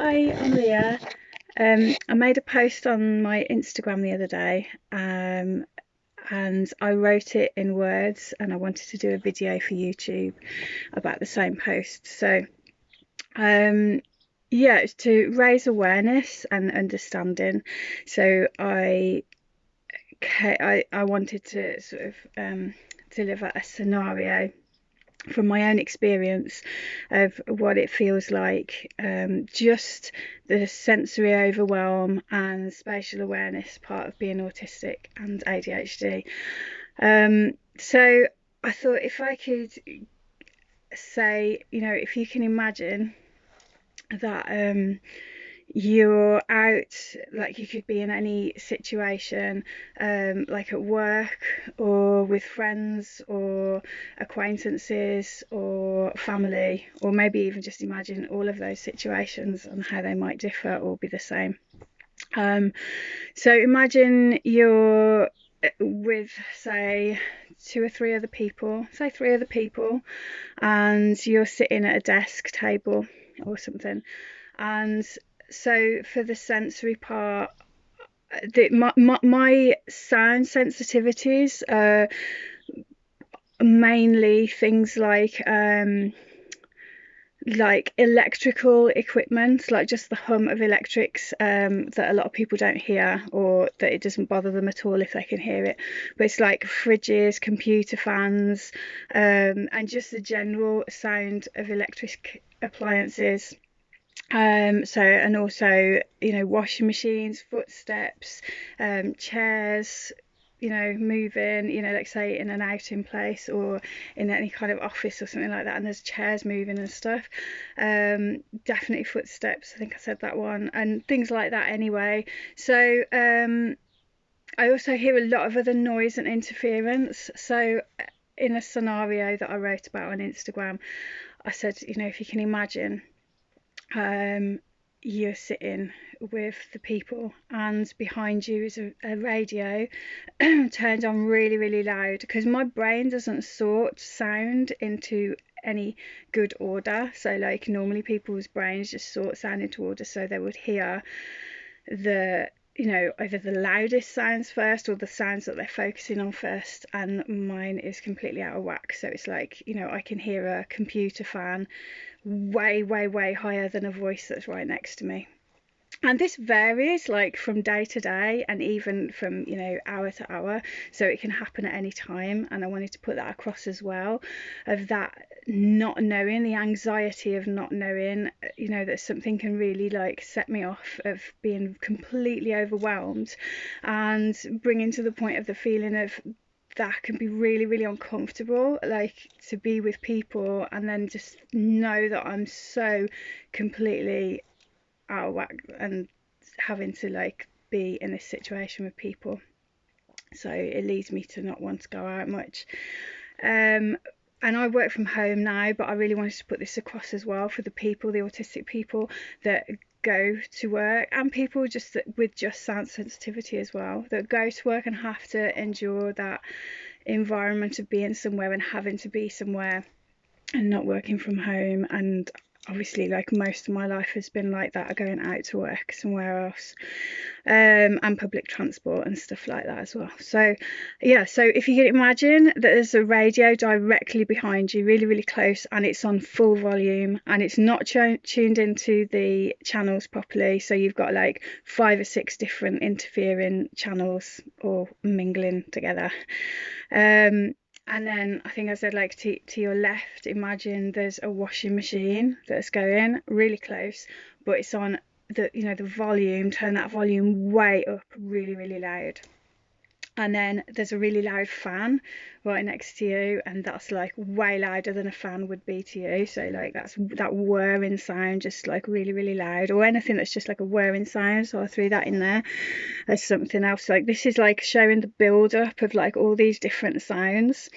Hi, I'm Leah. I made a post on my Instagram the other day, and I wrote it in words, and I wanted to do a video for YouTube about the same post. So, yeah, it's to raise awareness and understanding. So I wanted to sort of deliver a scenario from my own experience of what it feels like, just the sensory overwhelm and spatial awareness part of being autistic and ADHD. So I thought if I could say, if you can imagine that you're out, like you could be in any situation, like at work or with friends or acquaintances or family, or maybe even just imagine all of those situations and how they might differ or be the same. So imagine you're with, say, three other people, and you're sitting at a desk table or something. And so for the sensory part, my sound sensitivities are mainly things like electrical equipment, like just the hum of electrics, that a lot of people don't hear, or that it doesn't bother them at all if they can hear it. But it's like fridges, computer fans, and just the general sound of electric appliances. So, and also, washing machines, footsteps, chairs, moving, like say in an outing place or in any kind of office or something like that, and there's chairs moving and stuff. Definitely footsteps, I think I said that one, and things like that anyway. So, I also hear a lot of other noise and interference. So, in a scenario that I wrote about on Instagram, I said, if you can imagine, you're sitting with the people, and behind you is a radio turned on really, really loud, because my brain doesn't sort sound into any good order. So like normally people's brains just sort sound into order, so they would hear the either the loudest sounds first or the sounds that they're focusing on first, and mine is completely out of whack. So it's like, I can hear a computer fan way, way, way higher than a voice that's right next to me. And this varies like from day to day and even from, hour to hour. So it can happen at any time. And I wanted to put that across as well, of that not knowing, the anxiety of not knowing, that something can really like set me off, of being completely overwhelmed, and bringing to the point of the feeling of that can be really, really uncomfortable, like to be with people and then just know that I'm so completely out of whack and having to like be in this situation with people. So it leads me to not want to go out much. And I work from home now, but I really wanted to put this across as well for the people, the autistic people that go to work, and people just with just sound sensitivity as well, that go to work and have to endure that environment of being somewhere and having to be somewhere and not working from home. And obviously, like most of my life has been like that, going out to work somewhere else, and public transport and stuff like that as well. So yeah, so if you can imagine that there's a radio directly behind you, really, really close, and it's on full volume, and it's not tuned into the channels properly, so you've got like 5 or 6 different interfering channels all mingling together. And then I think I said, like, to your left, imagine there's a washing machine that's going really close, but it's on the volume, turn that volume way up, really, really loud. And then there's a really loud fan right next to you, and that's like way louder than a fan would be to you. So like that's that whirring sound, just like really, really loud, or anything that's just like a whirring sound. So I threw that in there as something else. Like this is like showing the build up of like all these different sounds.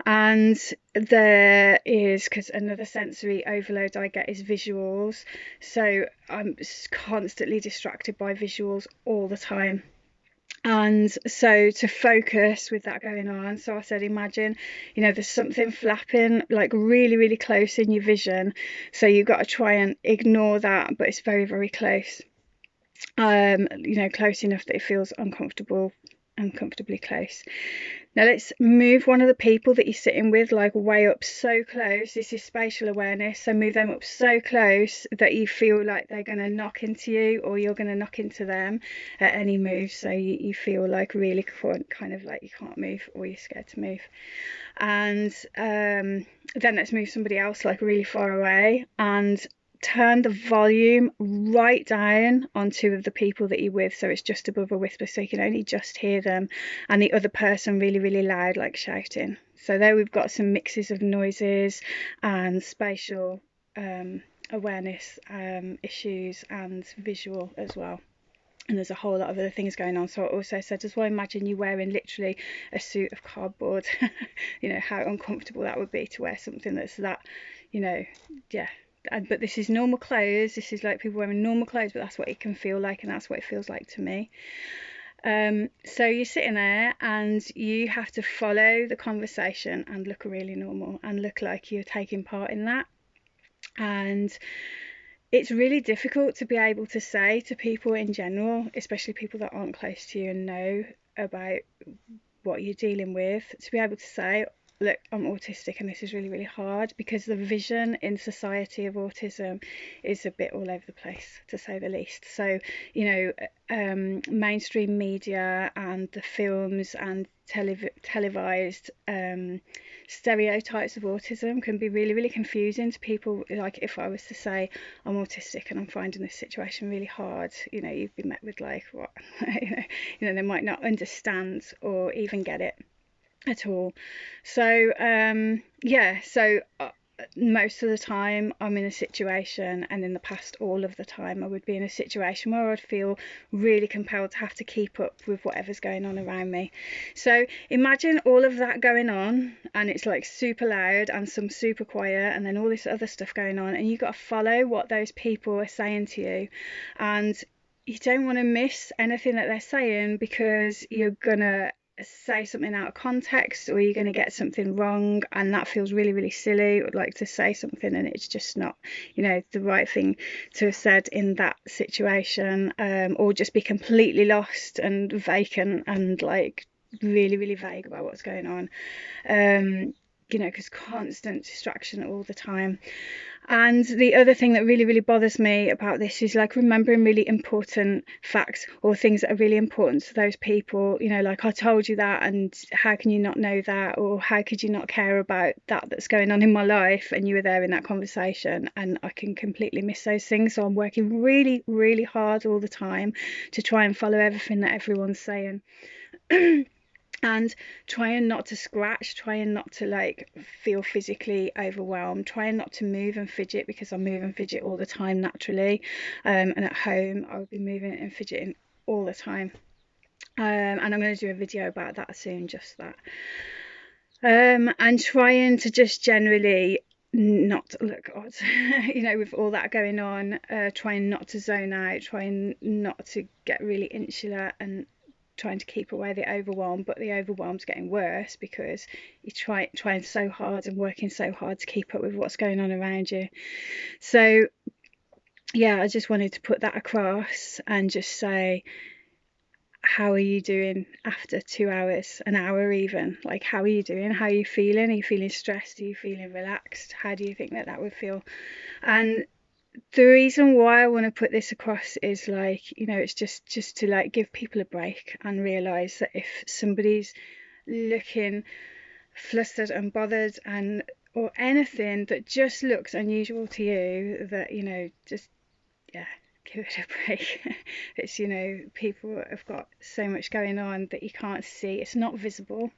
And there is, because another sensory overload I get is visuals, so I'm constantly distracted by visuals all the time. And so to focus with that going on, so I said, imagine, there's something flapping like really, really close in your vision. So you've got to try and ignore that, but it's very, very close. Close enough that it feels uncomfortably close. Now let's move one of the people that you're sitting with like way up so close. This is spatial awareness. So move them up so close that you feel like they're going to knock into you, or you're going to knock into them at any move. So you feel like really kind of like you can't move, or you're scared to move. And then let's move somebody else like really far away, and turn the volume right down on two of the people that you're with, so it's just above a whisper, so you can only just hear them, and the other person really, really loud, like shouting. So there we've got some mixes of noises and spatial awareness issues, and visual as well. And there's a whole lot of other things going on. So I also said, as well, imagine you wearing literally a suit of cardboard. How uncomfortable that would be to wear something that's that, yeah. But this is normal clothes. This is like people wearing normal clothes, but that's what it can feel like, and that's what it feels like to me. So you're sitting there and you have to follow the conversation and look really normal and look like you're taking part in that. And it's really difficult to be able to say to people in general, especially people that aren't close to you and know about what you're dealing with, to be able to say, look, I'm autistic and this is really, really hard, because the vision in society of autism is a bit all over the place, to say the least. So, mainstream media and the films and televised stereotypes of autism can be really, really confusing to people. Like if I was to say I'm autistic and I'm finding this situation really hard, you'd be met with like, what? They might not understand or even get it at all. So most of the time I'm in a situation, and in the past all of the time I would be in a situation where I'd feel really compelled to have to keep up with whatever's going on around me. So imagine all of that going on, and it's like super loud and some super quiet, and then all this other stuff going on, and you've got to follow what those people are saying to you, and you don't want to miss anything that they're saying, because you're gonna say something out of context, or you're going to get something wrong, and that feels really, really silly. I would like to say something and it's just not the right thing to have said in that situation, or just be completely lost and vacant and like really, really vague about what's going on, because constant distraction all the time. And the other thing that really, really bothers me about this is like remembering really important facts, or things that are really important to those people. Like, I told you that, and how can you not know that? Or how could you not care about that that's going on in my life, and you were there in that conversation? And I can completely miss those things. So I'm working really, really hard all the time to try and follow everything that everyone's saying. And trying not to scratch, trying not to like feel physically overwhelmed, trying not to move and fidget, because I move and fidget all the time naturally, and at home I would be moving and fidgeting all the time, and I'm going to do a video about that soon, just that, and trying to just generally not look odd, with all that going on, trying not to zone out, trying not to get really insular, and trying to keep away the overwhelm. But the overwhelm's getting worse because you're trying so hard and working so hard to keep up with what's going on around you. So yeah, I just wanted to put that across and just say, how are you doing after 2 hours, an hour even? Like, how are you doing? How are you feeling? Are you feeling stressed? Are you feeling relaxed? How do you think that would feel? And the reason why I want to put this across is like, it's just to like give people a break and realize that if somebody's looking flustered and bothered, and or anything that just looks unusual to you, that just give it a break. It's people have got so much going on that you can't see, it's not visible.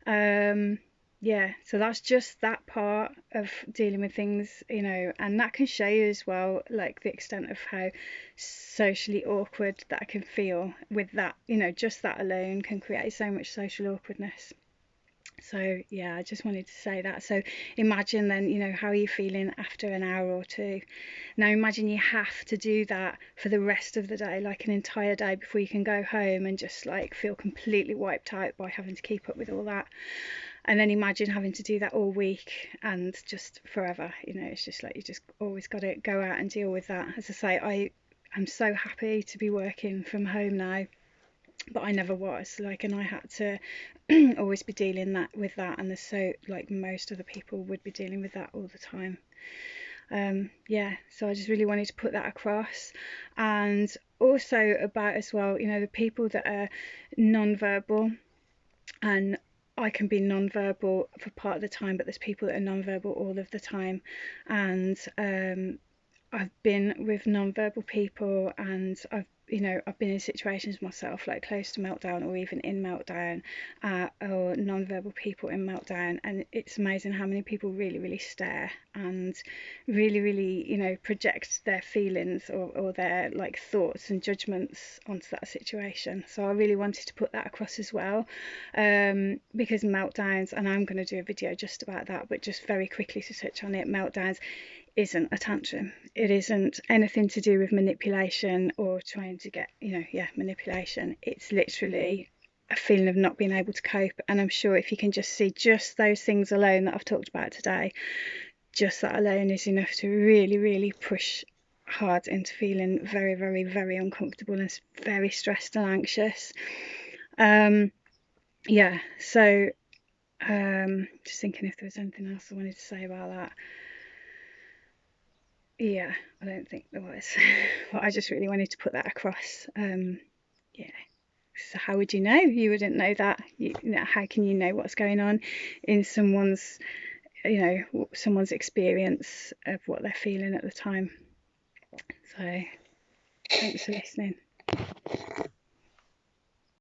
So that's just that part of dealing with things, and that can show you as well, like the extent of how socially awkward that can feel with that. Just that alone can create so much social awkwardness. So yeah, I just wanted to say that. So imagine then, how are you feeling after an hour or two? Now imagine you have to do that for the rest of the day, like an entire day, before you can go home and just like feel completely wiped out by having to keep up with all that. And then imagine having to do that all week and just forever. It's just like you just always got to go out and deal with that. As I say, I'm so happy to be working from home now, but I never was, like, and I had to always be dealing with that, and there's so, like, most other people would be dealing with that all the time. Yeah, so I just really wanted to put that across. And also about, as well, the people that are non-verbal, and I can be non-verbal for part of the time, but there's people that are non-verbal all of the time. And I've been with non-verbal people, and I've been in situations myself, like close to meltdown or even in meltdown, or non-verbal people in meltdown, and it's amazing how many people really, really stare and really, really, project their feelings, or their like thoughts and judgments onto that situation. So I really wanted to put that across as well, because meltdowns, and I'm going to do a video just about that, but just very quickly to touch on it, meltdowns isn't a tantrum. It isn't anything to do with manipulation or trying to get, manipulation. It's literally a feeling of not being able to cope. And I'm sure if you can just see just those things alone that I've talked about today, just that alone is enough to really, really push hard into feeling very, very, very uncomfortable and very stressed and anxious. Yeah, so just thinking if there was anything else I wanted to say about that. Yeah, I don't think there was. But I just really wanted to put that across. Yeah. So how would you know? You wouldn't know that. How can you know what's going on in someone's, someone's experience of what they're feeling at the time? So thanks for listening.